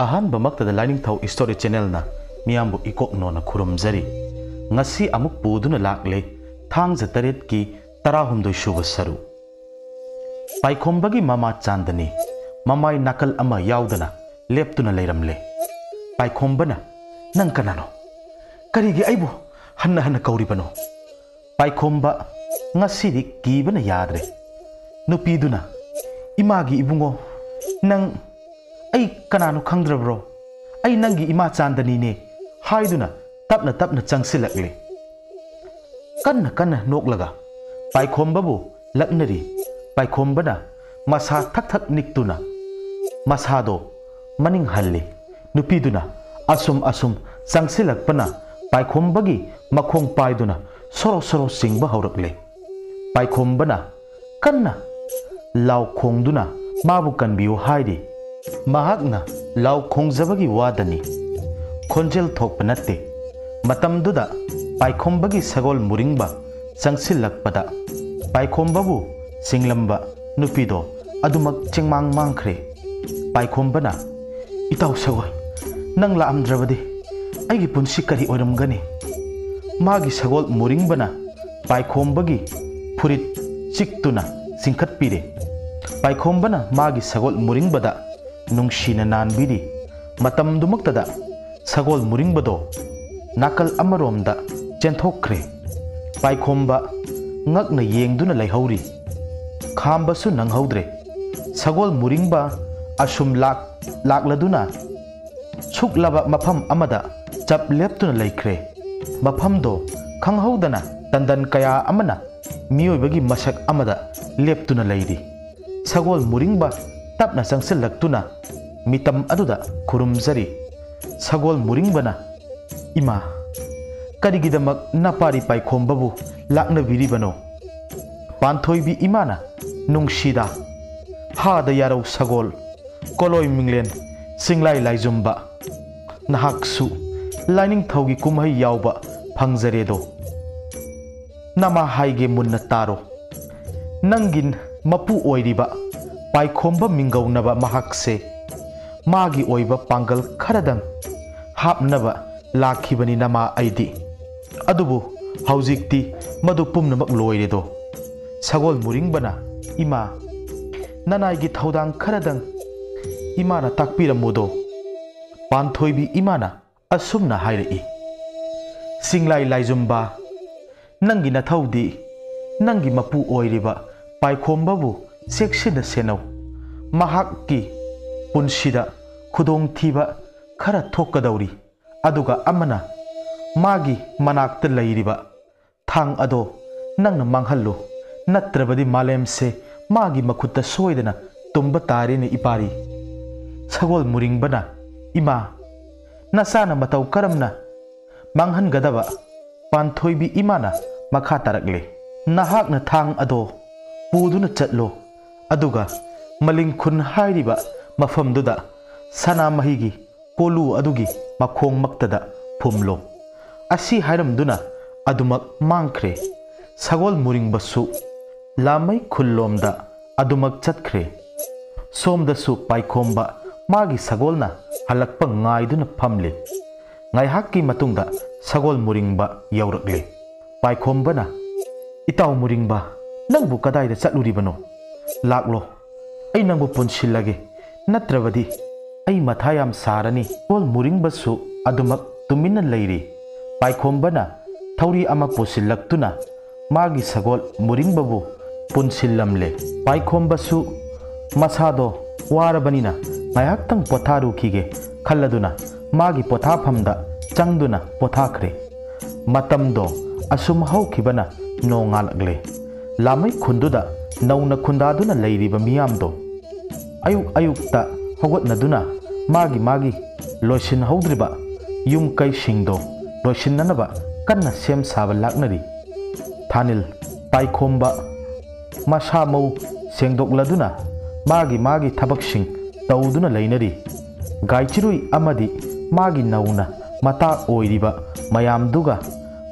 ꯑꯍꯥꯟꯕꯃꯛꯇꯗ ꯂꯥꯏꯅꯤꯡꯊꯧ story ꯆꯦꯅꯦꯜꯅ ꯃꯤꯌꯥꯝꯕꯨ ꯏꯀꯣꯛꯅꯣꯅ ꯈꯨꯔꯨꯝꯖꯔꯤ ꯉꯁꯤ ꯑꯃꯨꯛ ꯄꯨꯗꯨꯅ ꯂꯥꯛꯂꯦ ꯊꯥꯡꯖ 8ꯀꯤ 16 ꯁꯨꯕ ꯁꯔꯨ ꯄꯥꯏꯈꯣꯝꯕꯒꯤ ꯃꯃꯥ ꯆꯥꯟꯗꯅꯤ ꯃꯃꯥꯏ ꯅꯥꯀꯜ ꯑꯃ ꯌꯥꯎꯗꯅ ꯂꯦꯞꯇꯨꯅ ꯂꯩꯔꯝꯂꯦ ꯄꯥꯏꯈꯣꯝꯕꯅ ꯅꯪ ꯀꯅꯥꯅꯣ ꯀꯔꯤꯒꯤ ꯑꯩꯕꯨ ꯍꯟꯅ ꯍꯟꯅ ꯀꯧꯔꯤꯕꯅꯣ ꯄꯥꯏꯈꯣꯝꯕ ꯉꯁꯤꯗꯤ ꯀꯤꯕꯅ ꯌꯥꯗ꯭ꯔꯦ ꯅꯨꯄꯤꯗꯨꯅ ꯏꯃꯥꯒꯤ ꯏꯕꯨꯡꯉꯣ ꯅꯪ ꯑꯩ ꯀꯅꯥꯅꯣ ꯈꯪꯗ꯭ꯔꯕ꯭ꯔꯣ ꯑꯩ ꯅꯪꯒꯤ ꯏꯃꯥ ꯆꯥꯟꯗꯅꯤꯅꯦ ꯍꯥꯏꯗꯨꯅ ꯇꯞꯅ ꯇꯞꯅ ꯆꯪꯁꯤꯜꯂꯛꯂꯦ ꯀꯟꯅ ꯀꯟꯅ ꯅꯣꯛꯂꯒ ꯄꯥꯏꯈꯣꯝꯕꯕꯨ ꯂꯛꯅꯔꯤ ꯄꯥꯏꯈꯣꯝꯕꯅ ꯃꯁꯥ ꯊꯛ ꯊꯛ ꯅꯤꯛꯇꯨꯅ ꯃꯁꯥꯗꯣ ꯃꯅꯤꯡ ꯍꯜꯂꯤ ꯅꯨꯄꯤꯗꯨꯅ ꯑꯁꯨꯝ ꯑꯁꯨꯝ ꯆꯪꯁꯤꯜꯂꯛꯄꯅ ꯄꯥꯏꯈꯣꯝꯕꯒꯤ ꯃꯈꯣꯡ ꯄꯥꯏꯗꯨꯅ ꯁꯣꯔꯣ ꯁꯣꯔꯣ ꯆꯤꯡꯕ ꯍꯧꯔꯛꯂꯦ ꯄꯥꯏꯈꯣꯝꯕꯅ ꯀꯟꯅ ꯂꯥꯎ ꯈꯣꯡꯗꯨꯅ ꯃꯥꯕꯨ ꯀꯟꯕꯤꯌꯨ ꯍꯥꯏꯔꯤ ꯃꯍꯥꯛꯅ ꯂꯥꯎ ꯈꯣꯡꯖꯕꯒꯤ ꯋꯥꯗꯅꯤ ꯈꯣꯟꯖꯦꯜ ꯊꯣꯛꯄ ꯅꯠꯇꯦ ꯃꯇꯝꯗꯨꯗ ꯄꯥꯏꯈꯣꯝꯕꯒꯤ ꯁꯒꯣꯜ ꯃꯨꯔꯤꯡꯕ ꯆꯪꯁꯤꯜꯂꯛꯄꯗ ꯄꯥꯏꯈꯣꯝꯕꯕు ꯆꯤꯡꯂꯝꯕ ꯅꯨꯄꯤꯗꯣ ꯑꯗꯨꯃꯛ ꯆꯤꯡꯃꯥꯡ ꯃꯥꯡꯈ꯭ꯔꯦ ꯄꯥꯏꯈꯣꯝꯕꯅ ꯏꯇꯥꯎ ꯁꯒꯣꯜ ꯅꯪ ꯂꯥꯛꯑꯝꯗ꯭ꯔꯕꯗꯤ ꯑꯩꯒꯤ ꯄꯨꯟꯁꯤ ꯀꯔꯤ ꯑꯣꯏꯔꯝꯒꯅꯤ ꯃꯥꯒꯤ ꯁꯒꯣꯜ ꯃꯨꯔꯤꯡꯕꯅ ꯄꯥꯏꯈꯣꯝꯕꯒꯤ ꯐꯨꯔꯤꯠ ꯆꯤꯛꯇꯨꯅ ꯆꯤꯡꯈꯠꯄꯤꯔꯦ ꯄꯥꯏꯈꯣꯝꯕꯅ ꯃꯥꯒꯤ ꯁꯒꯣꯜ ꯃꯨꯔꯤꯡꯕꯗ ꯅꯨꯡꯁꯤꯅ ꯅꯥꯟꯕꯤꯔꯤ ꯃꯇꯝꯗꯨꯃꯛꯇꯗ ꯁꯒꯣꯜ ꯃꯨꯔꯤꯡꯕꯗꯣ ꯅꯥꯀꯜ ꯑꯃꯔꯣꯝꯗ ꯆꯦꯟꯊꯣꯛꯈ꯭ꯔꯦ ꯄꯥꯏꯈꯣꯝꯕ ꯉꯛꯅ ꯌꯦꯡꯗꯨꯅ ꯂꯩꯍꯧꯔꯤ ꯈꯥꯝꯕꯁꯨ ꯅꯪꯍꯧꯗ꯭ꯔꯦ ꯁꯒꯣꯜ ꯃꯨꯔꯤꯡꯕ ꯑꯁꯨꯝ ꯂꯥꯛꯂꯗꯨꯅ ꯁꯨꯛꯂꯕ ꯃꯐꯝ ꯑꯃꯗ ꯆꯞ ꯂꯦꯞꯇꯨꯅ ꯂꯩꯈ꯭ꯔꯦ ꯃꯐꯝꯗꯣ ꯈꯪꯍꯧꯗꯅ ꯇꯟꯗꯟ ꯀꯌꯥ ꯑꯃꯅ ꯃꯤꯑꯣꯏꯕꯒꯤ ꯃꯁꯛ ꯑꯃꯗ ꯂꯦꯞꯇꯨꯅ ꯂꯩꯔꯤ ꯁꯒꯣꯜ ꯃꯨꯔꯤꯡꯕ ꯇꯞꯅ ꯆꯪꯁꯤꯜꯂꯛꯇꯨꯅ ꯃꯤꯇꯝ ꯑꯗꯨꯗ ꯈꯨꯔꯨꯝꯖꯔꯤ ꯁꯒꯣꯜ ꯃꯨꯔꯤꯡꯕꯅ ꯏꯃꯥ ꯀꯔꯤꯒꯤꯗꯃꯛ ꯅꯄꯥꯔꯤ ꯄꯥꯏꯈꯣꯝꯕꯕꯨ ꯂꯥꯛꯅꯕꯤꯔꯤꯕꯅꯣ ꯄꯥꯟꯊꯣꯏꯕꯤ ꯏꯃꯥꯅ ꯅꯨꯡꯁꯤꯗ ꯍꯥꯗ ꯌꯥꯔꯧ ꯁꯒꯣꯜ ꯀꯣꯂꯣꯏ ꯃꯤꯡꯂꯦꯟ ꯆꯤꯡꯂꯥꯏ ꯂꯥꯏꯖꯨꯝꯕ ꯅꯍꯥꯛꯁꯨ ꯂꯥꯏꯅꯤꯡꯊꯧꯒꯤ ꯀꯨꯝꯍꯩ ꯌꯥꯎꯕ ꯐꯪꯖꯔꯦꯗꯣ ꯅꯃꯥ ꯍꯥꯏꯒꯦ ꯃꯨꯟꯅ ꯇꯥꯔꯣ ꯅꯪꯒꯤ ꯃꯄꯨ ꯑꯣꯏꯔꯤꯕ ꯄꯥꯏꯈꯣꯝꯕ ꯃꯤꯡꯒꯧꯅꯕ ꯃꯍꯥꯛꯁꯦ ꯃꯥꯒꯤ ꯑꯣꯏꯕ ꯄꯥꯡꯒꯜ ꯈꯔꯗꯪ ꯍꯥꯞꯅꯕ ꯂꯥꯛꯈꯤꯕꯅꯤ ꯅꯃꯥ ꯑꯩꯗꯤ ꯑꯗꯨꯕꯨ ꯍꯧꯖꯤꯛꯇꯤ ꯃꯗꯨ ꯄꯨꯝꯅꯃꯛ ꯂꯣꯏꯔꯦꯗꯣ ꯁꯒꯣꯜ ꯃꯨꯔꯤꯡꯕꯅ ꯏꯃꯥ ꯅꯅꯥꯏꯒꯤ ꯊꯧꯗꯥꯡ ꯈꯔꯗꯪ ꯏꯃꯥꯅ ꯇꯥꯛꯄꯤꯔꯝꯃꯨꯗꯣ ꯄꯥꯟꯊꯣꯏꯕꯤ ꯏꯃꯥꯅ ꯑꯁꯨꯝꯅ ꯍꯥꯏꯔꯛꯏ ꯆꯤꯡꯂꯥꯏ ꯂꯥꯏꯖꯨꯝꯕ ꯅꯪꯒꯤ ꯅꯊꯧꯗꯤ ꯅꯪꯒꯤ ꯃꯄꯨ ꯑꯣꯏꯔꯤꯕ ꯄꯥꯏꯈꯣꯝꯕꯕꯨ ꯆꯦꯛꯁꯤꯟꯅ ꯁꯦꯟꯅꯧ ꯃꯍꯥꯛꯀꯤ ꯄꯨꯟꯁꯤꯗ ꯈꯨꯗꯣꯡꯊꯤꯕ ꯈꯔ ꯊꯣꯛꯀꯗꯧꯔꯤ ꯑꯗꯨꯒ ꯑꯃꯅ ꯃꯥꯒꯤ ꯃꯅꯥꯛꯇ ꯂꯩꯔꯤꯕ ꯊꯥꯡ ꯑꯗꯣ ꯅꯪꯅ ꯃꯥꯡꯍꯜꯂꯨ ꯅꯠꯇ꯭ꯔꯕꯗꯤ ꯃꯥꯂꯦꯝꯁꯦ ꯃꯥꯒꯤ ꯃꯈꯨꯠꯇ ꯁꯣꯏꯗꯅ ꯇꯨꯝꯕ ꯇꯥꯔꯦꯅꯦ ꯏꯄꯥꯔꯤ ꯁꯒꯣꯜ ꯃꯨꯔꯤꯡꯕꯅ ꯏꯃꯥ ꯅꯆꯥꯅ ꯃꯇꯧ ꯀꯔꯝꯅ ꯃꯥꯡꯍꯟꯒꯗꯕ ꯄꯥꯟꯊꯣꯏꯕꯤ ꯏꯃꯥꯅ ꯃꯈꯥ ꯇꯥꯔꯛꯂꯦ ꯅꯍꯥꯛꯅ ꯊꯥꯡ ꯑꯗꯣ ꯄꯨꯗꯨꯅ ꯆꯠꯂꯣ ꯑꯗꯨꯒ ꯃꯂꯤꯡꯈꯨꯟ ꯍꯥꯏꯔꯤꯕ ꯃꯐꯝꯗꯨꯗ ꯁꯅꯥꯃꯍꯤꯒꯤ ꯀꯣꯂꯨ ꯑꯗꯨꯒꯤ ꯃꯈꯣꯡꯃꯛꯇꯗ ꯐꯨꯝꯂꯣ ꯑꯁꯤ ꯍꯥꯏꯔꯝꯗꯨꯅ ꯑꯗꯨꯃꯛ ꯃꯥꯡꯈ꯭ꯔꯦ ꯁꯒꯣꯜ ꯃꯨꯔꯤꯡꯕꯁꯨ ꯂꯥꯃꯩ ꯈꯨꯜꯂꯣꯝꯗ ꯑꯗꯨꯃꯛ ꯆꯠꯈ꯭ꯔꯦ ꯁꯣꯝꯗꯁꯨ ꯄꯥꯏꯈꯣꯝꯕ ꯃꯥꯒꯤ ꯁꯒꯣꯜꯅ ꯍꯜꯂꯛꯄ ꯉꯥꯏꯗꯨꯅ ꯐꯝꯂꯤ ꯉꯥꯏꯍꯥꯛꯀꯤ ꯃꯇꯨꯡꯗ ꯁꯒꯣꯜ ꯃꯨꯔꯤꯡꯕ ꯌꯧꯔꯛꯂꯦ ꯄꯥꯏꯈꯣꯝꯕꯅ ꯏꯇꯥꯎ ꯃꯨꯔꯤꯡꯕ ꯅꯪꯕꯨ ꯀꯗꯥꯏꯗ ꯆꯠꯂꯨꯔꯤꯕꯅꯣ ꯂꯥꯛꯂꯣ ꯑꯩ ꯅꯪꯕꯨ ꯄꯨꯟꯁꯤꯜꯂꯒꯦ ꯅꯠꯇ꯭ꯔꯕꯗꯤ ꯑꯩ ꯃꯊꯥ ꯌꯥꯝ ꯁꯥꯔꯅꯤ ꯁꯒꯣꯜ ꯃꯨꯔꯤꯡꯕꯁꯨ ꯑꯗꯨꯃꯛ ꯇꯨꯃꯤꯟꯅ ꯂꯩꯔꯤ ꯄꯥꯏꯈꯣꯝꯕꯅ ꯊꯧꯔꯤ ꯑꯃ ꯄꯨꯁꯤꯜꯂꯛꯇꯨꯅ ꯃꯥꯒꯤ ꯁꯒꯣꯜ ꯃꯨꯔꯤꯡꯕꯕꯨ ꯄꯨꯟꯁꯤꯜꯂꯝꯂꯦ ꯄꯥꯏꯈꯣꯝꯕꯁꯨ ꯃꯁꯥꯗꯣ ꯋꯥꯔꯕꯅꯤꯅ ꯉꯥꯏꯍꯥꯛꯇꯪ ꯄꯣꯊꯥꯔꯨꯈꯤꯒꯦ ꯈꯜꯂꯗꯨꯅ ꯃꯥꯒꯤ ꯄꯣꯊꯥꯐꯝꯗ ꯆꯪꯗꯨꯅ ꯄꯣꯊꯥꯈ꯭ꯔꯦ ꯃꯇꯝꯗꯣ ꯑꯁꯨꯝ ꯍꯧꯈꯤꯕꯅ ꯅꯣꯡꯉꯥꯜꯂꯛꯂꯦ ꯂꯥꯃꯩ ꯈꯨꯟꯗꯨꯗ ꯅꯧꯅ ꯈꯨꯟꯗꯥꯗꯨꯅ ꯂꯩꯔꯤꯕ ꯃꯤꯌꯥꯝꯗꯣ ꯑꯌꯨꯛ ꯑꯌꯨꯛꯇ ꯍꯧꯒꯠꯅꯗꯨꯅ ꯃꯥꯒꯤ ꯂꯣꯏꯁꯤꯟꯍꯧꯗ꯭ꯔꯤꯕ ꯌꯨꯝ ꯀꯩꯁꯤꯡꯗꯣ ꯂꯣꯏꯁꯤꯟꯅꯅꯕ ꯀꯟꯅ ꯁꯦꯝ ꯁꯥꯕ ꯂꯥꯛꯅꯔꯤ ꯊꯥꯅꯤꯜ ꯄꯥꯏꯈꯣꯝꯕ ꯃꯁꯥ ꯃꯎ ꯁꯦꯡꯗꯣꯛꯂꯗꯨꯅ ꯃꯥꯒꯤ ꯊꯕꯛꯁꯤꯡ ꯇꯧꯗꯨꯅ ꯂꯩꯅꯔꯤ ꯒꯥꯏꯆꯤꯔꯨꯏ ꯑꯃꯗꯤ ꯃꯥꯒꯤ ꯅꯧꯅ ꯃꯇꯥ ꯑꯣꯏꯔꯤꯕ ꯃꯌꯥꯝꯗꯨꯒ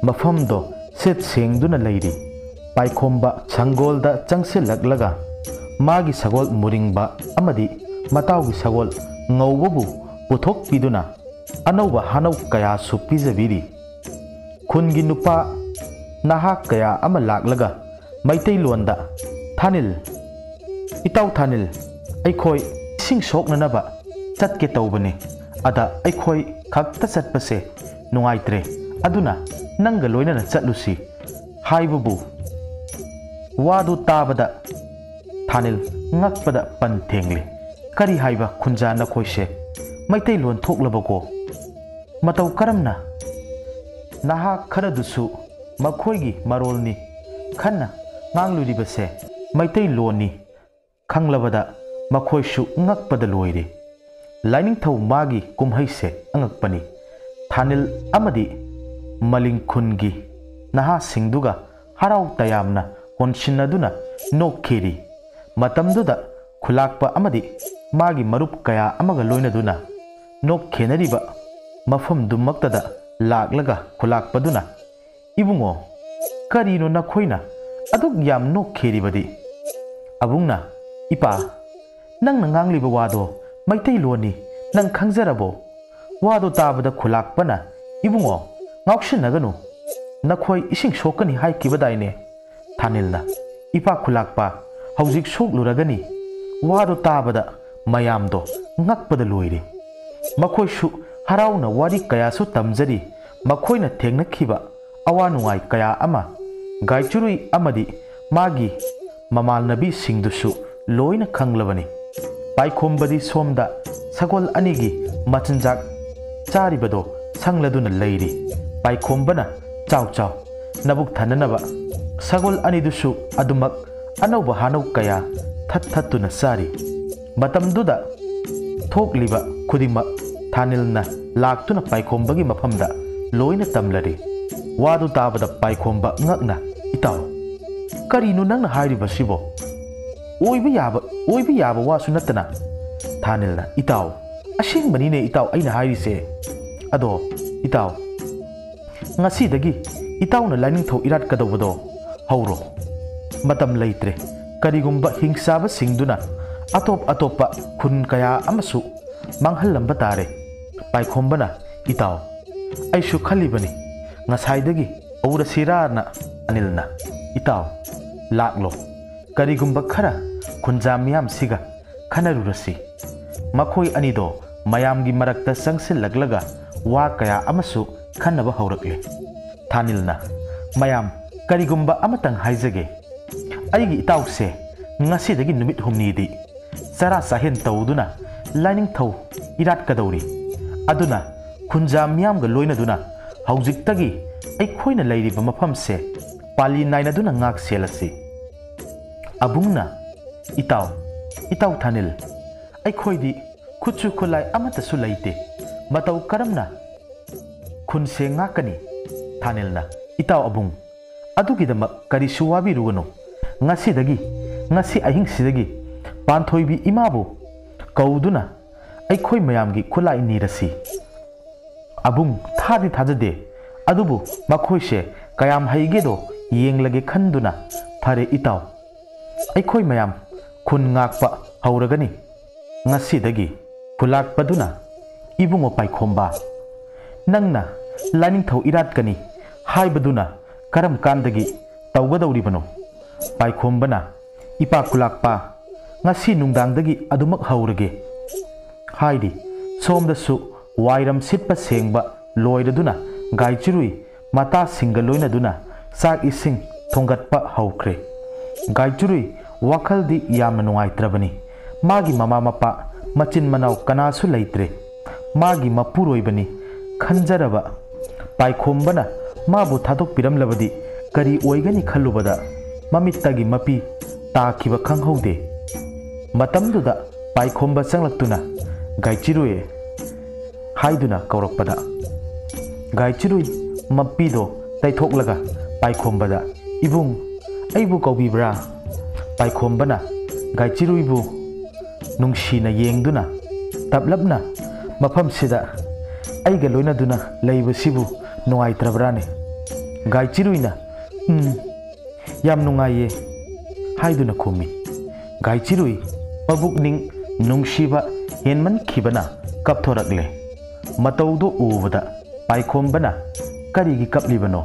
ꯃꯐꯝꯗꯣ ꯁꯤꯠ ꯁꯦꯡꯗꯨꯅ ꯂꯩꯔꯤ ꯄꯥꯏꯈꯣꯝꯕ ꯁꯪꯒꯣꯜꯗ ꯆꯪꯁꯤꯜꯂꯛꯂꯒ ꯃꯥꯒꯤ ꯁꯒꯣꯜ ꯃꯨꯔꯤꯡꯕ ꯑꯃꯗꯤ ꯃꯇꯥꯎꯒꯤ ꯁꯒꯣꯜ ꯉꯧꯕꯕꯨ पुथोक्पिदुना अनौबा हानौ कयासु पिजबिरी खुनगी नुपा नहा कया अमा लाक्लगा मैतैलोंदा थानिल इताउ थानिल अखोई इसिंग सोकननबा चटके तौबने अदा अखोई खक्ता चटपसे नुंगाइत्रे अदुना नंग लोइनना चटलुसी हाइबुबु वादु ताबदा थानिल ngakpada pan thengli kari haiba khunja na khoise maitai lon thoklabako matau karamna naha kharadusu makhoigi marolni khanna ngangluri base maitai loni khanglabada makhoisu ngakpada loire lining thau magi kumhaise angakpani thanil amadi maling khungi naha singduga harau tayamna honsinaduna nokhiri matamduda khulakpa amadi magi marup kaya amaga loinaduna nok khenariba mafam dumaktada laklaga khulakpaduna ibungo karino na khoina aduk yam nok kheribadi abungna ipa nang nangangliba wado maitai loni nang khangjarabo wado tabada khulakpana ibungo ngaukshinaganu nakhoi ising sokani haikibadaine thanilna ipa khulakpa हौजिक सोकलुरगनी वादो ताबदा मयामदो ngakpada loire मखोइसु हराउना वारी कयासु तमजरी मखोइना थेंगनखिबा अवा नुंगाई कया अमा गाइचुरुई अमदी मागी ममाल नबी सिंगदुसु लोइना खंगलबनी पाइखोमबदी सोमदा Sagol अनिगी मचनजाक चारिबदो संगलदुना Larry पाइखोमबना चाव चाव नबुक थननबा सगोल अनिदुसु अदुमक अनौबा हानौ कया थत थतुना सारी मतमदुदा थोकलिबा खुदिमक थानिलना लाक्तुना पाइखोमबगी मफमदा लोइना तमलरी वादु ताबदा पाइखोमबा ngakna itaw karinu nangna hairibasibo oiba yaba wasu natana thanilna itaw ashingbani ne itaw aina hairise ado itaw ngasidagi itawna lining tho irat kadawdo hauro matam leitre karigumba hingsaba singduna atop khun kaya amasu manghallamba tare paikhombana itaw aishu khalibani ngasaidagi aura sirana anilna itaw laklo karigumba khara khunja miyam siga khanarurasi makhoi anido mayamgi marakta sangsil laglaga wa kaya amasu khanaba haurakle thanilna mayam karigumba amatang haijage aigi itawse ngasidagi numit humnidi sara sahen tawduna lining thaw irat kadawri aduna khunja miyam ga loina duna haujiktagi ai khoina leiriba mafamse pali naina duna ngak selasi abungna itaw thanil ai khoidi khuchu khulai amata su leite matau karamna khunse ngakani thanilna itaw abung adugidama kari suwabi rugano ngasi ahing sidagi panthoibi imabu kauduna aikhoi mayamgi khulai nirasi abung thadi thajade adubu makhoise kayam haigedo yenglage khanduna phare itaw aikhoi mayam khun ngakpa hauragani ngasidagi khulakpaduna ibungo paikhomba nangna lining thau irat kani haibaduna karam kandagi tawgadawribano पाइखोमबना इपा खुलाकपा ngasi nungdangdagi adumak haurage haidi somdasu wairam sitpa sengba loiraduna gaicirui mata singa loinaduna sak ising thongatpa haukre gaicirui wakaldi yamna nungaitrabani magi mama mapa machin manaw kanasu leitre magi mapuroibani khanjaraba paikhombana mabu thadok piramlabadi kari oigani khallubada mamittagi mapi takiba khanghaude matamduda paikhomba changlakuna gaicirui haiduna kaurakpada gaicirui mapido taithoklaga paikhombada ibung aibu kaubibra paikhombana gaichiruibu nungsina yengduna tablabna mafamsida aiga loinaduna leibasibu nungaitrabrane gaichiruina yam nungaiye haiduna khumi gaichirui pabukning nungsiba henman khibana ꯀꯞꯊꯣꯔꯛꯂꯦ ꯃꯇꯧꯗꯨ ꯎꯕꯗ ꯄꯥꯏꯈꯣꯝꯕꯅ ꯀꯔꯤꯒꯤ ꯀꯞꯂꯤꯕꯅꯣ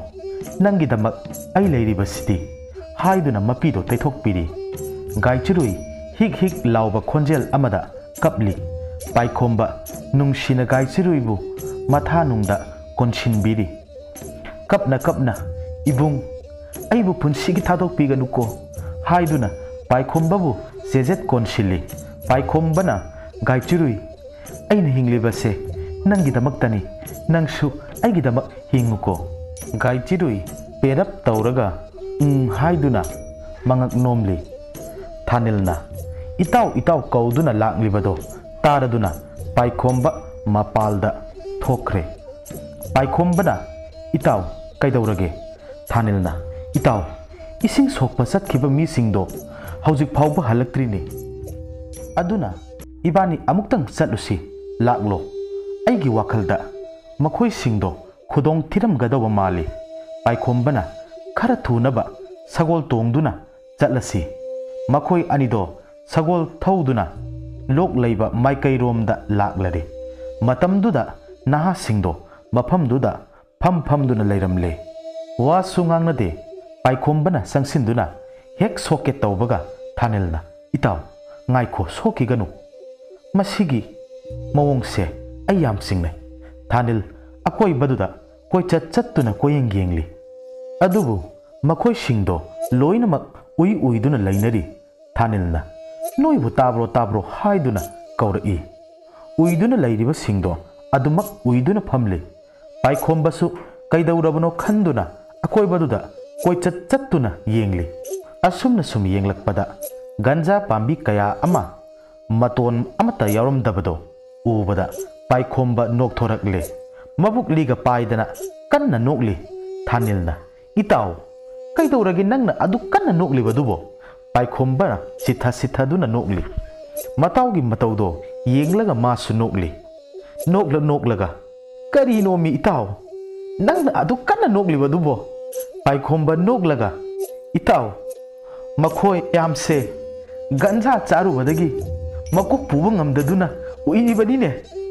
ꯅꯪꯒꯤꯗꯃꯛ ꯑꯩ ꯂꯩꯔꯤꯕꯁꯤꯗꯤ ꯍꯥꯏꯗꯨꯅ ꯃꯄꯤꯗꯣ ꯇꯩꯊꯣꯛꯄꯤꯔꯤ ꯒꯥꯏꯆꯤꯔꯨꯏ ꯍꯤꯛ ꯍꯤꯛ ꯂꯥꯎꯕ ꯈꯣꯟꯖꯦꯜ ꯑꯃꯗ ꯀꯞꯂꯤ ꯄꯥꯏꯈꯣꯝꯕ ꯅꯨꯡꯁꯤꯅ ꯒꯥꯏꯆꯤꯔꯨꯏꯕꯨ ꯃꯊꯥꯅꯨꯡꯗ ꯀꯣꯟꯁꯤꯟꯕꯤꯔꯤ ꯀꯞꯅ ꯀꯞꯅ ꯏꯕꯨꯡ ꯑꯩꯕꯨ ꯄꯨꯟꯁꯤꯒꯤ ꯊꯥꯗꯣꯛꯄꯤꯒꯅꯨꯀꯣ ꯍꯥꯏꯗꯨꯅ ꯄꯥꯏꯈꯣꯝꯕꯕꯨ ꯆꯦꯖꯦꯠ ꯀꯣꯟꯁꯤꯜꯂꯤ ꯄꯥꯏꯈꯣꯝꯕꯅ ꯒꯥꯏꯆꯤꯔꯨꯏ ꯑꯩꯅ ꯍꯤꯡꯂꯤꯕꯁꯦ ꯅꯪꯒꯤꯗꯃꯛꯇꯅꯤ ꯅꯪꯁꯨ ꯑꯩꯒꯤꯗꯃꯛ ꯍꯤꯡꯉꯨꯀꯣ ꯒꯥꯏꯆꯤꯔꯨꯏ ꯄꯦꯔꯞ ꯇꯧꯔꯒ ꯍꯥꯏꯗꯨꯅ ꯃꯉꯛ ꯅꯣꯝꯂꯤ ꯊꯥꯅꯤꯜꯅ ꯏꯇꯥꯎ ꯏꯇꯥꯎ ꯀꯧꯗꯨꯅ ꯂꯥꯛꯂꯤꯕꯗꯣ ꯇꯥꯔꯗꯨꯅ ꯄꯥꯏꯈꯣꯝꯕ ꯃꯄꯥꯜꯗ ꯊꯣꯛꯈ꯭ꯔꯦ ꯄꯥꯏꯈꯣꯝꯕꯅ ꯏꯇꯥꯎ ꯀꯩꯗꯧꯔꯒꯦ ꯊꯥꯅꯤꯜꯅ ꯏꯇꯥꯎ ꯏꯁꯤꯡ ꯁꯣꯛꯄ ꯆꯠꯈꯤꯕ ꯃꯤꯁꯤꯡꯗꯣ ꯍꯧꯖꯤꯛ ꯐꯥꯎꯕ ꯍꯜꯂꯛꯇ꯭ꯔꯤꯅꯤ ꯑꯗꯨꯅ 이반이 아묵당 ꯆꯠꯂꯨꯁꯤ ꯂꯥꯛꯂꯣ ꯑꯩꯒꯤ ꯋꯥꯈꯜꯗ ꯃꯈꯣꯏꯁꯤꯡꯗꯣ ꯈꯨꯗꯣꯡ ꯊꯤꯔꯝꯒꯗꯧꯕ ꯃꯥꯜꯂꯤ ꯄꯥꯏꯈꯣꯝꯕꯅ ꯈꯔ ꯊꯨꯅꯕ ꯁꯒꯣꯜ ꯇꯣꯡꯗꯨꯅ ꯆꯠꯂꯁꯤ ꯃꯈꯣꯏ ꯑꯅꯤꯗꯣ ꯁꯒꯣꯜ ꯊꯧꯗꯨꯅ ꯂꯣꯛ ꯂꯩꯕ ꯃꯥꯏꯀꯩꯔꯣꯝꯗ ꯂꯥꯛꯂꯔꯦ ꯃꯇꯝꯗꯨꯗ ꯅꯍꯥꯁꯤꯡꯗꯣ ꯃꯐꯝꯗꯨꯗ ꯐꯝꯗꯨꯅ ꯂꯩꯔꯝꯂꯦ ꯋꯥꯁꯨ ꯉꯥꯡꯅꯗꯦ ꯄꯥꯏꯈꯣꯝꯕꯅ ꯆꯪꯁꯤꯟꯗꯨꯅ ꯍꯦꯛ ꯁꯣꯛꯀꯦ ꯇꯧꯕꯒ ꯊꯥꯅꯤꯜꯅ ꯏꯇꯥꯎ ꯉꯥꯏꯈꯣ ꯁꯣꯛꯈꯤꯒꯅꯨ ꯃꯁꯤꯒꯤ ꯃꯑꯣꯡꯁꯦ ꯑꯩ ꯌꯥꯝ ꯆꯤꯡꯅꯩ ꯊꯥꯅꯤꯜ ꯑꯀꯣꯏꯕꯗꯨꯗ ꯀꯣꯏꯆꯠ ꯆꯠꯇꯨꯅ ꯀꯣꯌꯦꯡ ꯌꯦꯡꯂꯤ ꯑꯗꯨꯕꯨ ꯃꯈꯣꯏꯁꯤꯡꯗꯣ ꯂꯣꯏꯅꯃꯛ ꯎꯏꯗꯨꯅ ꯂꯩꯅꯔꯤ ꯊꯥꯅꯤꯜꯅ ꯅꯣꯏꯕꯨ ꯇꯥꯕ꯭ꯔꯣ ꯍꯥꯏꯗꯨꯅ ꯀꯧꯔꯛꯏ ꯎꯏꯗꯨꯅ ꯂꯩꯔꯤꯕꯁꯤꯡꯗꯣ ꯑꯗꯨꯃꯛ ꯎꯏꯗꯨꯅ ꯐꯝꯂꯤ ꯄꯥꯏꯈꯣꯝꯕꯁꯨ ꯀꯩꯗꯧꯔꯕꯅꯣ ꯈꯟꯗꯨꯅ ꯑꯀꯣꯏꯕꯗꯨꯗ ꯀꯣꯏꯆꯠ ꯆꯠꯇꯨꯅ ꯌꯦꯡꯂꯤ ꯑꯁꯨꯝꯅ ꯁꯨꯝ ꯌꯦꯡꯂꯛꯄꯗ ꯒꯟꯖꯥ ꯄꯥꯝꯕꯤ ꯀꯌꯥ ꯑꯃ ꯃꯇꯣꯟ ꯑꯃꯠꯇ ꯌꯥꯎꯔꯝꯗꯕꯗꯣ ꯎꯕꯗ ꯄꯥꯏꯈꯣꯝꯕ ꯅꯣꯛꯊꯣꯔꯛꯂꯦ ꯃꯕꯨꯛ ꯂꯤꯒ ꯄꯥꯏꯗꯅ ꯀꯟꯅ ꯅꯣꯛꯂꯤ ꯊꯥꯅꯤꯜꯅ ꯏꯇꯥꯎ ꯀꯩꯗꯧꯔꯒꯦ ꯅꯪꯅ ꯑꯗꯨ ꯀꯟꯅ ꯅꯣꯛꯂꯤꯕꯗꯨꯕꯣ ꯄꯥꯏꯈꯣꯝꯕꯅ ꯁꯤꯊꯗꯨꯅ ꯅꯣꯛꯂꯤ ꯃꯇꯥꯎꯒꯤ ꯃꯇꯧꯗꯣ ꯌꯦꯡꯂꯒ ꯃꯥꯁꯨ ꯅꯣꯛꯂꯤ ꯅꯣꯛꯂꯒ ꯀꯔꯤꯅꯣꯃꯤ ꯏꯇꯥꯎ ꯅꯪꯅ ꯑꯗꯨ ꯀꯟꯅ ꯅꯣꯛꯂꯤꯕꯗꯨꯕꯣ ꯄꯥꯏꯈꯣꯝꯕ ꯅꯣꯛꯂꯒ ꯏꯇꯥꯎ ꯃꯈꯣꯏ ꯌꯥꯝꯁꯦ ꯒꯟꯖꯥ ꯆꯥꯔꯨꯕꯗꯒꯤ ꯃꯀꯣꯛ ꯄꯨꯕ ꯉꯝꯗꯗꯨꯅ ꯎꯏꯔꯤꯕꯅꯤꯅꯦ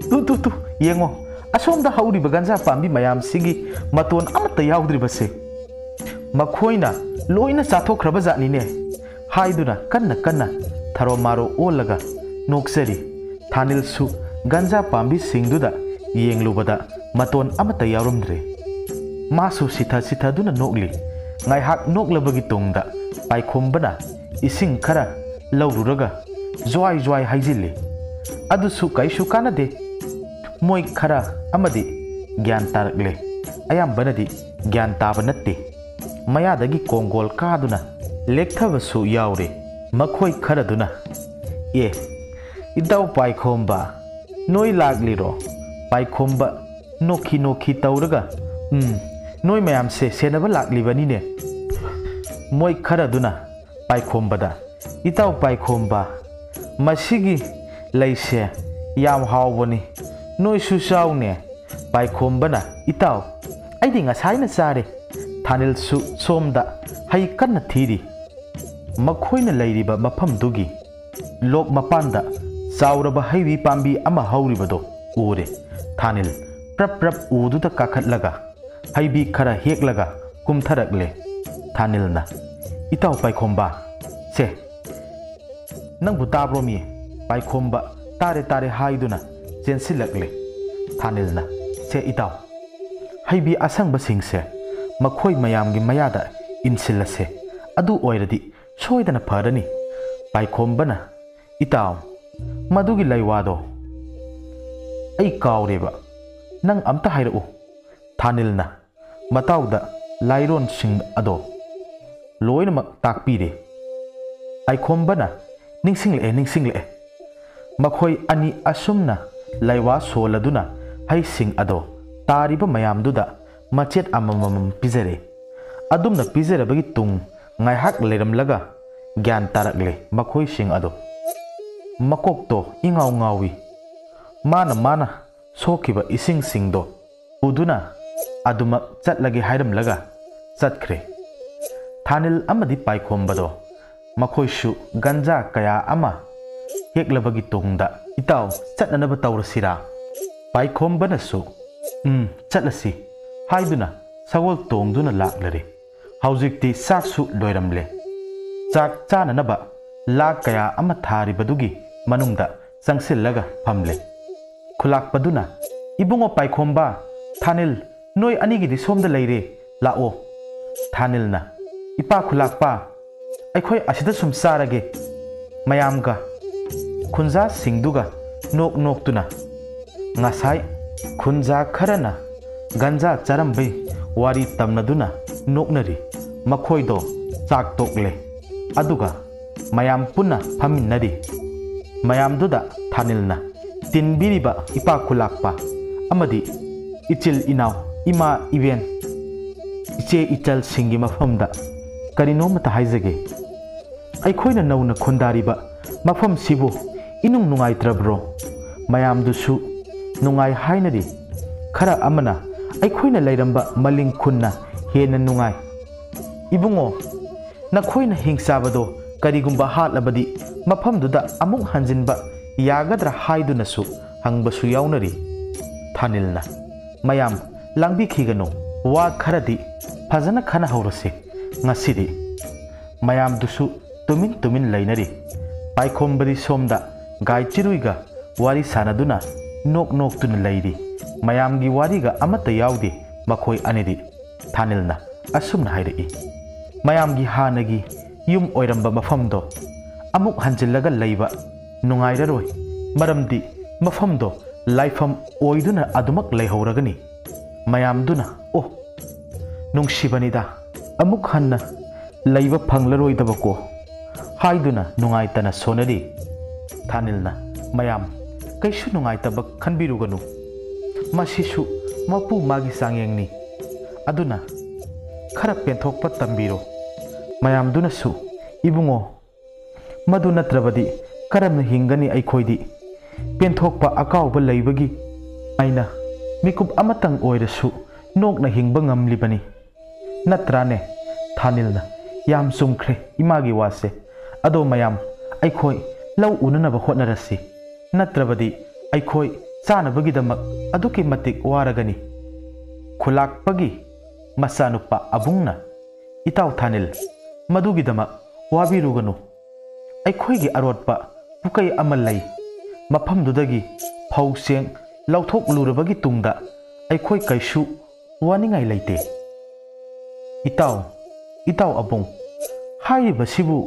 ꯇꯨ ꯌꯦꯡꯉꯣ ꯑꯁꯣꯝꯗ ꯍꯧꯔꯤꯕ ꯒꯟꯖꯥ ꯄꯥꯝꯕꯤ ꯃꯌꯥꯝꯁꯤꯒꯤ ꯃꯇꯣꯟ ꯑꯃꯠꯇ ꯌꯥꯎꯗ꯭ꯔꯤꯕꯁꯦ ꯃꯈꯣꯏꯅ ꯂꯣꯏꯅ ꯆꯥꯊꯣꯛꯈ꯭ꯔꯕ ꯖꯥꯠꯅꯤꯅꯦ ꯍꯥꯏꯗꯨꯅ ꯀꯟꯅ ꯊꯔꯣ ꯃꯥꯔꯣ ꯑꯣꯜꯂꯒ ꯅꯣꯛꯆꯔꯤ ꯊꯥꯅꯤꯜꯁꯨ ꯒꯟꯖꯥ ꯄꯥꯝꯕꯤꯁꯤꯡꯗꯨꯗ ꯌꯦꯡꯂꯨꯕꯗ ꯃꯇꯣꯟ ꯑꯃꯠꯇ ꯌꯥꯎꯔꯝꯗ꯭ꯔꯦ 마수 시타두나 녹리 ngaihak noklabagi tungda paikhombana ising khara laururaga joy haijili adusu kaisu kanade moi khara amadi gyan tarakle ayambanadi gyan taba natte mayadagi kongol kaduna lekthabasu yaure makhoi khara duna ye idau paikhomba noi lagliro paikhomba noki tauraga noi mayam se senaba laklibani ne moi khara duna paikhomba itau paikhomba masigi leise yam hawbani noi su saune paikhomba na itau aidi ngasai na sare thanil su somda hai kanna thiri makhoina leiriba mafam dugi lok mapanda sauraba haiwi pambi ama hauribado ure thanil prap uduta kakhatlaga haibi khara heklaga kumtharakle thanilna itau paikhomba se nangbu tabro mi paikhomba tare haiduna jensilakle thanilna se itau haibi asangba singse makhoi mayamgi mayada insilase adu oiradi soidana pharani paikhombana itau madugi laiwado ai kawreba nang amta hairau thanilna matauda lairon sing ado loinamak takpire paikhombana ningsingle makhoi ani asumna laiwa soladuna hai sing ado tariba mayamduda machet amamam pizare adumna pizarabagi tung ngaihak leramlaga gyan tarakle makhoi sing ado makokto ingaw ngawi mana sokiba ising singdo uduna aduma chatlagi hairamlaga chatkre thanil amadi paikhombado makhoisu ganja kaya ama heklabagi tungda itaw chatnanaba tawrasira ꯄꯥꯏꯈꯣꯝꯕꯅꯁꯨ ꯆꯠꯂꯁꯤ ꯍꯥꯏꯗꯨꯅ ꯁꯒꯣꯜ ꯇꯣꯡꯗꯨꯅ ꯂꯥꯛꯂꯔꯦ ꯍꯧꯖꯤꯛꯇꯤ ꯆꯥꯛꯁꯨ ꯂꯣꯏꯔꯝꯂꯦ ꯆꯥꯛ ꯆꯥꯅꯅꯕ ꯂꯥ ꯀꯌꯥ ꯑꯃ ꯊꯥꯔꯤꯕꯗꯨꯒꯤ ꯃꯅꯨꯡꯗ ꯆꯪꯁꯤꯜꯂꯒ ꯐꯝꯂꯦ ꯈꯨꯂꯥꯛꯄꯗꯨꯅ ꯏꯕꯨꯡꯉꯣ ꯄꯥꯏꯈꯣꯝꯕ ꯊꯥꯅꯤꯜ ꯅꯣꯏ ꯑꯅꯤꯒꯤꯗꯤ ꯁꯣꯝꯗ ꯂꯩꯔꯦ ꯂꯥꯛꯑꯣ ꯊꯥꯅꯤꯜꯅ ꯏꯄꯥ ꯈꯨꯂꯥꯛꯄ ꯑꯩꯈꯣꯏ ꯑꯁꯤꯗ ꯁꯨꯝ ꯆꯥꯔꯒꯦ ꯃꯌꯥꯝꯒ ꯈꯨꯟꯖꯥꯁꯤꯡꯗꯨꯒ ꯅꯣꯛ ꯅꯣꯛꯇꯨꯅ ꯉꯁꯥꯏ ꯈꯨꯟꯖꯥ ꯈꯔꯅ ꯒꯟꯖꯥ ꯆꯥꯔꯝꯕꯩ ꯋꯥꯔꯤ ꯇꯝꯅꯗꯨꯅ ꯅꯣꯛꯅꯔꯤ ꯃꯈꯣꯏꯗꯣ ꯆꯥꯛ ꯇꯣꯛꯂꯦ ꯑꯗꯨꯒ ꯃꯌꯥꯝ ꯄꯨꯟꯅ ꯐꯝꯃꯤꯟꯅꯔꯤ ꯃꯌꯥꯝꯗꯨꯗ ꯊꯥꯅꯤꯜꯅ ꯇꯤꯟꯕꯤꯔꯤꯕ ꯏꯄꯥ ꯈꯨꯂꯥꯛꯄ ꯑꯃꯗꯤ ꯏꯆꯤꯜ ꯏꯅꯥꯎ ꯏꯃꯥ ꯏꯕꯦꯟ ꯏꯆꯦ ꯏꯆꯜꯁꯤꯡꯒꯤ ꯃꯐꯝꯗ ꯀꯔꯤꯅꯣꯃꯇ ꯍꯥꯏꯖꯒꯦ ꯑꯩꯈꯣꯏꯅ ꯅꯧꯅ ꯈꯨꯟꯗꯥꯔꯤꯕ ꯃꯐꯝꯁꯤꯕꯨ ꯏꯅꯨꯡ ꯅꯨꯡꯉꯥꯏꯇ꯭ꯔꯕ꯭ꯔꯣ ꯃꯌꯥꯝꯗꯨꯁꯨ ꯅꯨꯡꯉꯥꯏ ꯍꯥꯏꯅꯔꯤ ꯈꯔ ꯑꯃꯅ ꯑꯩꯈꯣꯏꯅ ꯂꯩꯔꯝꯕ ꯃꯂꯤꯡ ꯈꯨꯟꯅ ꯍꯦꯟꯅ ꯅꯨꯡꯉꯥꯏ ꯏꯕꯨꯡꯉꯣ ꯅꯈꯣꯏꯅ ꯍꯤꯡꯆꯥꯕꯗꯣ ꯀꯔꯤꯒꯨꯝꯕ ꯍꯥꯠꯂꯕꯗꯤ ꯃꯐꯝꯗꯨꯗ ꯑꯃꯨꯛ ꯍꯟꯖꯤꯟꯕ ꯌꯥꯒꯗ꯭ꯔꯥ ꯍꯥꯏꯗꯨꯅꯁꯨ ꯍꯪꯕꯁꯨ ꯌꯥꯎꯅꯔꯤ ꯊꯥꯅꯤꯜꯅ ꯃꯌꯥꯝ ꯂꯥꯡꯕꯤꯈꯤꯒꯅꯨ ꯋꯥ ꯈꯔꯗꯤ ꯐꯖꯅ ꯈꯟꯅꯍꯧꯔꯁꯤ ꯉꯁꯤꯗꯤ ꯃꯌꯥꯝꯗꯨꯁꯨ ꯇꯨꯃꯤꯟ ꯇꯨꯃꯤꯟ ꯂꯩꯅꯔꯤ ꯄꯥꯏꯈꯣꯝꯕꯗꯤ ꯁꯣꯝꯗ ꯒꯥꯏ ꯆꯤꯔꯨꯏꯒ ꯋꯥꯔꯤ ꯁꯥꯟꯅꯗꯨꯅ ꯅꯣꯛ ꯅꯣꯛꯇꯨꯅ ꯂꯩꯔꯤ ꯃꯌꯥꯝꯒꯤ ꯋꯥꯔꯤꯒ ꯑꯃꯠꯇ ꯌꯥꯎꯗꯦ ꯃꯈꯣꯏ ꯑꯅꯤꯗꯤ ꯊꯥꯅꯤꯜꯅ ꯑꯁꯨꯝꯅ ꯍꯥꯏꯔꯛꯏ ꯃꯌꯥꯝꯒꯤ ꯍꯥꯟꯅꯒꯤ ꯌꯨꯝ ꯑꯣꯏꯔꯝꯕ ꯃꯐꯝꯗꯣ ꯑꯃꯨꯛ ꯍꯟꯖꯤꯜꯂꯒ ꯂꯩꯕ ꯅꯨꯡꯉꯥꯏꯔꯔꯣꯏ ꯃꯔꯝꯗꯤ ꯃꯐꯝꯗꯣ ꯂꯥꯏꯐꯝ ꯑꯣꯏꯗꯨꯅ ꯑꯗꯨꯃꯛ ꯂꯩꯍꯧꯔꯒꯅꯤ ꯃꯌꯥꯝꯗꯨꯅ ꯑꯣ ꯅꯨꯡꯁꯤꯕꯅꯤꯗ ꯑꯃꯨꯛ ꯍꯟꯅ ꯂꯩꯕ ꯐꯪꯂꯔꯣꯏꯗꯕꯀꯣ ꯍꯥꯏꯗꯨꯅ ꯅꯨꯡꯉꯥꯏꯇꯅ ꯁꯣꯟꯅꯔꯤ ꯊꯥꯅꯤꯜꯅ ꯃꯌꯥꯝ ꯀꯩꯁꯨ ꯅꯨꯡꯉꯥꯏꯇꯕ ꯈꯟꯕꯤꯔꯨꯒꯅꯨ ꯃꯁꯤꯁꯨ ꯃꯄꯨ ꯃꯥꯒꯤ ꯆꯥꯡꯌꯦꯡꯅꯤ ꯑꯗꯨꯅ ꯈꯔ ꯄꯦꯟꯊꯣꯛꯄ ꯇꯝꯕꯤꯔꯣ ꯃꯌꯥꯝꯗꯨꯅꯁꯨ ꯏꯕꯨꯡꯉꯣ ꯃꯗꯨ ꯅꯠꯇ꯭ꯔꯕꯗꯤ ꯀꯔꯝꯅ ꯍꯤꯡꯒꯅꯤ ꯑꯩꯈꯣꯏꯗꯤ ꯄꯦꯟꯊꯣꯛꯄ ꯑꯀꯥꯎꯕ ꯂꯩꯕꯒꯤ ꯑꯩꯅ ꯃꯤꯀꯨꯞ ꯑꯃꯇꯪ ꯑꯣꯏꯔꯁꯨ ꯅꯣꯛꯅ ꯍꯤꯡꯕ ꯉꯝꯂꯤꯕꯅꯤ ꯅꯠꯇ꯭ꯔꯥꯅꯦ ꯊꯥꯅꯤꯜꯅ ꯌꯥꯝ ꯆꯨꯝꯈ꯭ꯔꯦ ꯏꯃꯥꯒꯤ ꯋꯥꯁꯦ ꯑꯗꯣ ꯃꯌꯥꯝ ꯑꯩꯈꯣꯏ ꯂꯧ ꯎꯅꯅꯕ ꯍꯣꯠꯅꯔꯁꯤ ꯅꯠꯇ꯭ꯔꯕꯗꯤ ꯑꯩꯈꯣꯏ ꯆꯥꯅꯕꯒꯤꯗꯃꯛ ꯑꯗꯨꯛꯀꯤ ꯃꯇꯤꯛ ꯋꯥꯔꯒꯅꯤ ꯈꯨꯂꯥꯛꯄꯒꯤ ꯃꯆꯥꯅꯨꯄꯥ ꯑꯕꯨꯡꯅ ꯏꯇꯥꯎ ꯊꯥꯅꯤꯜ ꯃꯗꯨꯒꯤꯗꯃꯛ ꯋꯥꯕꯤꯔꯨꯒꯅꯨ ꯑꯩꯈꯣꯏꯒꯤ ꯑꯔꯣꯠꯄ ꯄꯨꯀꯩ ꯑꯃ ꯂꯩ ꯃꯐꯝꯗꯨꯗꯒꯤ ꯐꯧ ꯆꯦꯡ ꯂꯧꯊꯣꯛꯂꯨꯔꯕꯒꯤ ꯇꯨꯡꯗ ꯑꯩꯈꯣꯏ ꯀꯩꯁꯨ ꯋꯥꯅꯤꯡꯉꯥꯏ ꯂꯩꯇꯦ ꯏꯇꯥꯎ ꯑꯕꯨꯡ ꯍꯥꯏꯔꯤꯕꯁꯤꯕꯨ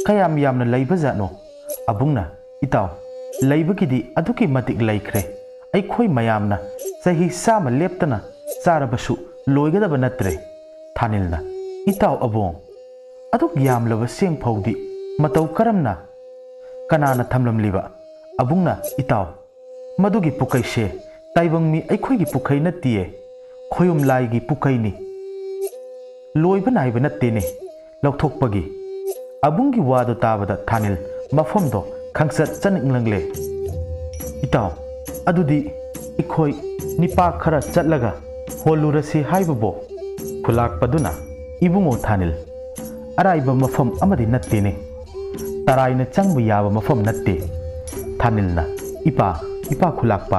ꯀꯌꯥꯝ ꯌꯥꯝꯅ ꯂꯩꯕꯖꯥꯠꯅꯣ ꯑꯕꯨꯡꯅ ꯏꯇꯥꯎ ꯂꯩꯕꯒꯤꯗꯤ ꯑꯗꯨꯛꯀꯤ ꯃꯇꯤꯛ ꯂꯩꯈ꯭ꯔꯦ ꯑꯩꯈꯣꯏ ꯃꯌꯥꯝꯅ ꯆꯍꯤ 100 ꯂꯦꯞꯇꯅ ꯆꯥꯔꯕꯁꯨ ꯂꯣꯏꯒꯗꯕ ꯅꯠꯇ꯭ꯔꯦ ꯊꯥꯅꯤꯜꯅ ꯏꯇꯥꯎ ꯑꯕꯨꯡ ꯑꯗꯨꯛ ꯌꯥꯝꯂꯕ ꯆꯦꯡ ꯐꯧꯗꯤ ꯃꯇꯧ ꯀꯔꯝꯅ ꯀꯅꯥꯅ ꯊꯝꯂꯝꯂꯤꯕ ꯑꯕꯨꯡꯅ ꯏꯇꯥꯎ ꯃꯗꯨꯒꯤ ꯄꯨꯀꯩꯁꯦ ꯇꯥꯏꯕꯪ ꯃꯤ ꯑꯩꯈꯣꯏꯒꯤ ꯄꯨꯈꯩ ꯅꯠꯇꯤꯌꯦ ꯈꯣꯌꯨꯝ ꯂꯥꯏꯒꯤ ꯄꯨꯀꯩꯅꯤ ꯂꯣꯏꯕ ꯅꯥꯏꯕ ꯅꯠꯇꯦꯅꯦ ꯂꯧꯊꯣꯛꯄꯒꯤ ꯑꯕꯨꯡꯒꯤ ꯋꯥꯗꯨ ꯇꯥꯕꯗ ꯊꯥꯅꯤꯜ ꯃꯐꯝꯗꯣ ꯈꯪꯆꯠ ꯆꯠꯅꯤꯡꯂꯪꯂꯦ ꯏꯇꯥꯎ ꯑꯗꯨꯗꯤ ꯑꯩꯈꯣꯏ ꯅꯤꯄꯥ ꯈꯔ ꯆꯠꯂꯒ ꯍꯣꯜꯂꯨꯔꯁꯤ ꯍꯥꯏꯕꯕꯣ ꯈꯨꯂꯥꯛꯄꯗꯨꯅ ꯏꯕꯨꯡꯉꯣ ꯊꯥꯅꯤꯜ ꯑꯔꯥꯏꯕ ꯃꯐꯝ ꯑꯃꯗꯤ ꯅꯠꯇꯦꯅꯦ ꯇꯔꯥꯏꯅ ꯆꯪꯕ ꯌꯥꯕ ꯃꯐꯝ ꯅꯠꯇꯦ ꯊꯥꯅꯤꯜꯅ ꯏꯄꯥ ꯈꯨꯂꯥꯛꯄ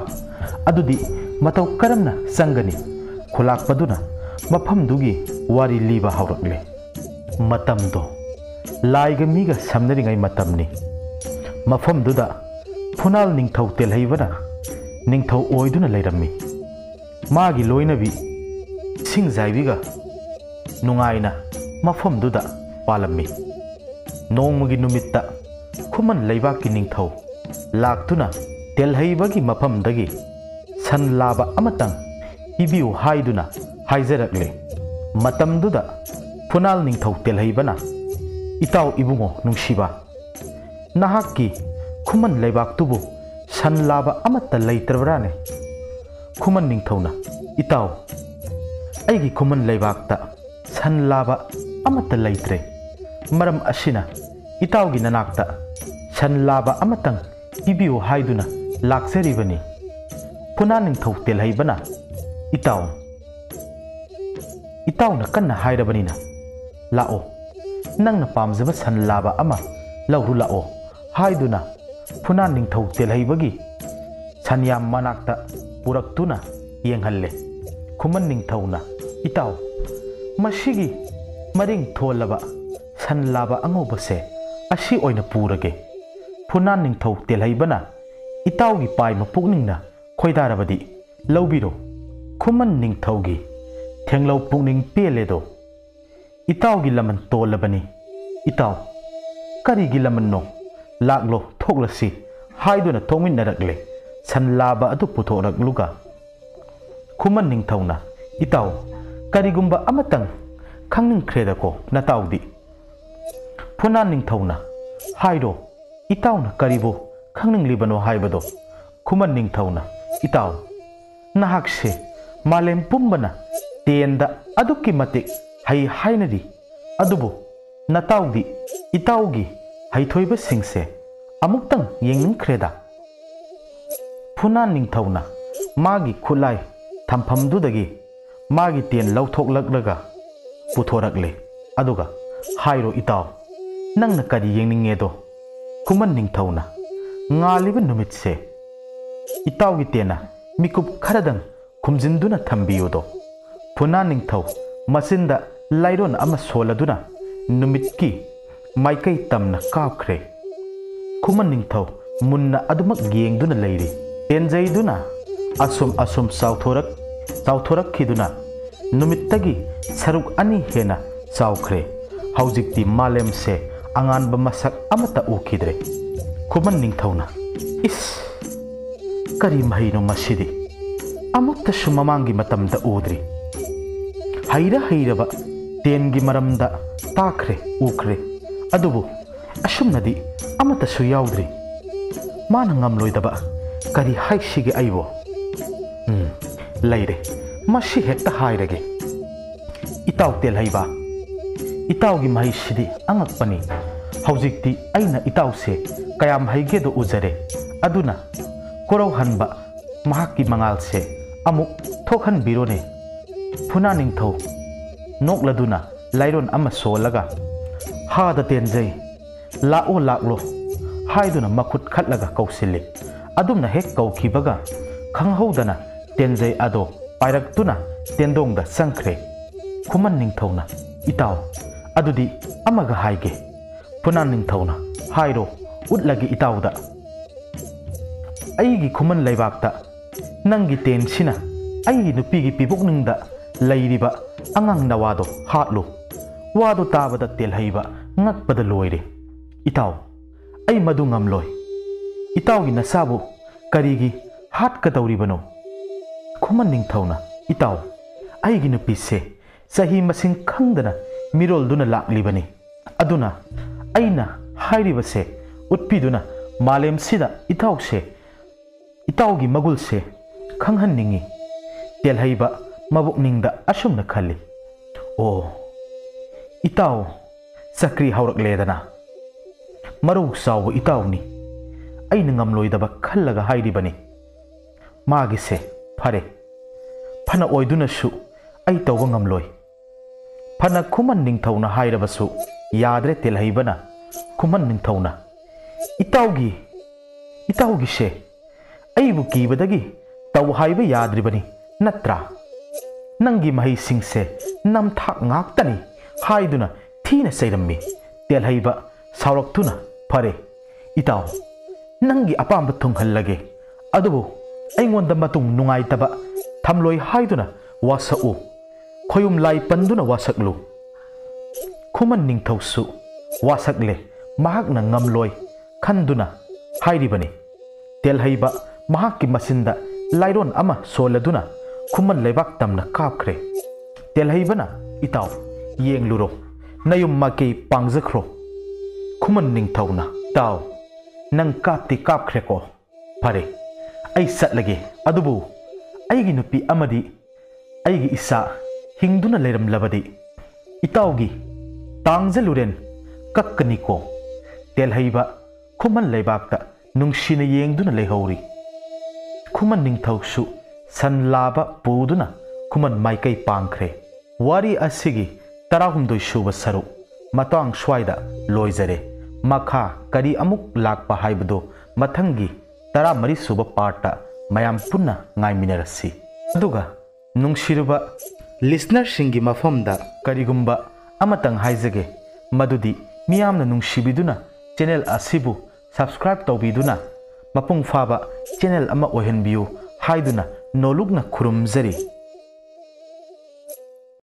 ꯑꯗꯨꯗꯤ ꯃꯇꯧ ꯀꯔꯝꯅ ꯆꯪꯒꯅꯤ ꯈꯨꯂꯥꯛꯄꯗꯨꯅ ꯃꯐꯝꯗꯨꯒꯤ ꯋꯥꯔꯤ ꯂꯤꯕ ꯍꯧꯔꯛꯂꯦ ꯃꯇꯝꯗꯣ ꯂꯥꯏꯒ ꯃꯤꯒ ꯁꯝꯅꯔꯤꯉꯩ ꯃꯇꯝꯅꯤ ꯃꯐꯝꯗꯨꯗ ꯐꯨꯅꯥꯜ ꯅꯤꯡꯊꯧ ꯇꯦꯜꯍꯩꯕꯅ ꯅꯤꯡꯊꯧ ꯑꯣꯏꯗꯨꯅ ꯂꯩꯔꯝꯃꯤ ꯃꯥꯒꯤ ꯂꯣꯏꯅꯕꯤ ꯏꯁꯤꯡꯖꯥꯏꯕꯤꯒ ꯅꯨꯡꯉꯥꯏꯅ ꯃꯐꯝꯗꯨꯗ ꯄꯥꯜꯂꯝꯃꯤ ꯅꯣꯡꯃꯒꯤ ꯅꯨꯃꯤꯠꯇ ꯈꯨꯃꯟ ꯂꯩꯕꯥꯛꯀꯤ ꯅꯤꯡꯊꯧ ꯂꯥꯛꯇꯨꯅ ꯇꯦꯜꯍꯩꯕꯒꯤ ꯃꯐꯝꯗꯒꯤ ꯁꯟ ꯂꯥꯕ ꯑꯃꯇꯪ ꯄꯤꯕꯤꯌꯨ ꯍꯥꯏꯗꯨꯅ ꯍꯥꯏꯖꯔꯛꯂꯦ ꯃꯇꯝꯗꯨꯗ ꯐꯨꯅꯥꯜ ꯅꯤꯡꯊꯧ ꯇꯦꯜꯍꯩꯕꯅ ꯏꯇꯥꯎ ꯏꯕꯨꯡꯉꯣ ꯅꯨꯡꯁꯤꯕ ꯅꯍꯥꯛꯀꯤ ꯈꯨꯃꯟ ꯂꯩꯕꯥꯛꯇꯨꯕꯨ ꯁꯟ ꯂꯥꯕ ꯑꯃꯠꯇ ꯂꯩꯇ꯭ꯔꯕ꯭राꯅꯦ ꯈꯨꯃꯟ ꯅꯤꯡꯊꯧꯅ ꯏꯇꯥꯎ ꯑꯩꯒꯤ ꯈꯨꯃꯟ ꯂꯩꯕꯥꯛꯇ ꯁꯟ ꯂꯥꯕ ꯑꯃꯠꯇ ꯂꯩꯇ꯭ꯔꯦ ꯃꯔꯝ ꯑꯁꯤꯅ ꯏꯇꯥꯎꯒꯤ ꯅꯅꯥꯛꯇ ꯁꯟ ꯂꯥꯕ ꯑꯃꯇꯪ ꯄꯤꯕꯤꯌꯨ ꯍꯥꯏꯗꯨꯅ ꯂꯥꯛꯆꯔꯤꯕꯅꯤ ꯐꯨꯅꯥꯜ ꯅꯤꯡꯊꯧ ꯇꯦꯜꯍꯩꯕꯅ ꯏꯇꯥꯎꯅ ꯀꯟꯅ ꯍꯥꯏꯔꯕꯅꯤꯅ ꯂꯥꯛꯑꯣ ꯅꯪꯅ ꯄꯥꯝꯖꯕ ꯁꯟ ꯂꯥꯕ ꯑꯃ ꯂꯧꯔꯨ ꯂꯥꯛꯑꯣ ꯍꯥꯏꯗꯨꯅ ꯐꯨꯅꯥꯜ ꯅꯤꯡꯊꯧ ꯇꯦꯜꯍꯩꯕꯒꯤ ꯁꯟꯌꯥꯝ ꯃꯅꯥꯛꯇ पुरक्तुना येंगहल्ले खुमन निंगथौना इताउ मसिगी मरिंग थोलबा सनलाबा अंगोबसे असी ओइना पुरगे फुना निंगथौ तेलहैबना इताउगी पाइ मपुकनिंगना खोइदारबदी लौबिरो खुमन निंगथौगी थेंगलौ पुकनिंग पेलेदो इताउगी लमन तोलबनी इताउ करिगी लमन्नो लागलो थोगलसी हाइदुना थोमिनरगले सनलाबा अदु पुथोरगलुगा खुमन निंगथौना इताउ करिगुंबा अमतंग खंगनिंगख्रेदको नताउदी फुना निंगथौना हाइरो इताउना करिबो खंगनिंगलिबनो हाइबदो खुमन निंगथौना इताउ नहाकसे मालेम पुंबना तेंदा अदुकी मतिक हई हाइनरी अदुबो नताउदी इताउगी हईथोइबा सिंगसे अमुक्तंग येंगनिंगख्रेदा फुना निंगथौना मागी खुलाई थमफमदुदगी मागी तेन लौथोकलगलगा पुथोरगले अदुगा हाइरो इताउ नंगना करी येंगनिंगेदो खुमन निंगथौना ngalib numit se itaw gi tena mikup kharadang khumjinduna thambiyudo phuna ningthau masinda lairon ama soladuna numit ki maikai tamna kapkhre khuman ningthau munna adumak gengduna leiri enjaiduna asum sauthorak khiduna numit tagi saruk ani hena saukhre haujikti malem se angan ba masak amata ukhidre खुमन निंगथौना इस करी महिनो मसिदी अमुक्ता सुममांगी मतमदा उद्री हैरबा तेनगी मरमदा ताखरे उखरे अदुबु असुमनदी अमतसु याउद्री माना ngamloidaba करी हाइसिगे आइबो लैरे मसि हेक्ता हाइरगे इताउ तेलहैबा इताउगी महिसिदी अंगकपनी हौजिक्ति अइना इताउसे कयाम हैगेदो उजरे अदुना कोरौ हनबा महाकी मंगाल से अमुक थोखन बिरोने फुना निंगथौ नोकलदुना लाइरोन अमा सोलगा हादा तेनजै लाओ लागलो हाइदुना मखुत खटलगा कौसिल्ले अदुमना हेक कौखिबगा खंगहौदना तेनजै अदो पाइरक्तुना तेंदोंगदा संख्रे खुमन निंगथौना इताउ अदुदी अमगा हाइगे फुना निंगथौना हाइरो उtlagi itauda aigi khuman laibakta nangi tensina aigi nupigi pibukningda lairiba angang nawado hatlu wado tabada telhaiba ngakpada loire itau ai madu ngamloi itaugi nasabu karigi hat ka dauribano khuman ningthauna itau aigi nupise sahi masing khangdana mirol duna laklibani aduna aina hairibase उत्पीदुना मालेम सिदा इताउसे इताउगी मगुलसे खंगहन निंगी तेलहैबा मबुकनिंगदा असुमना खल्ली ओ इताउ Sakri हौरकलेदना मरुक Sao इताउनी अइना ngamloidaba खल्लगा हाइरिबनी मागिसे फरे फना ओइदुनासु अइ तौबा ngamloi फना खुमन निंगथौना हाइरबसु याद्रे तेलहैबना खुमन निंगथौना इताउगी से अइबु कीबदगी तौ हाइबा याद्रिबनी नत्रा नंगी मही सिंह से नमथाक ngaktani हाइदुना थीना सैरम्मी तेलहैबा सावरक्तुना फरे इताउ नंगी अपाम्ब थुंगहल्लगे अदुबु अइंगोंदा मतुंग नुंगाइतबा थमलोइ हाइदुना वासउ खोयुम लाई पंदुना वासकलु खुमन निंगथौसु वासकले महाकना ngamloi खंदुना हाइरिबनी तेलहैबा महाकी मसिंदा लाइरोन अमा सोलदुना खुमन लेबाक तमना कापख्रे तेलहैबना इताउ येंगलुरो नयुम माके पांगजख्रो खुमन निंगथौना ताउ नंग कापति कापख्रेको फरे अइ सटलगे अदुबु अइगी नुपी अमदी अइगी इसा हिंगदुना लेरमलबदी इताउगी तांगजलुरेन कक्कनिको तेलहैबा खुमन लेबाकता नुंगसिना येंगदुना लेहौरी खुमन निंगथौसु सनलाबा पुदुना खुमन माइकै पांखरे वारी असिगी 18 सुबा सरुक मतंग स्वाइदा लोइजरे मखा करी अमुक लाकपा हाइबदो मथंगी 13 सुबा पार्टा mayam punna ngaiminarasi aduga nungsiruba listener singi mafamda karigumba amatang haizage madudi miyamna nungsibiduna channel asibu subscribe tawbiduna mapung faba channel ama ohenbiu haiduna nolukna khurumjari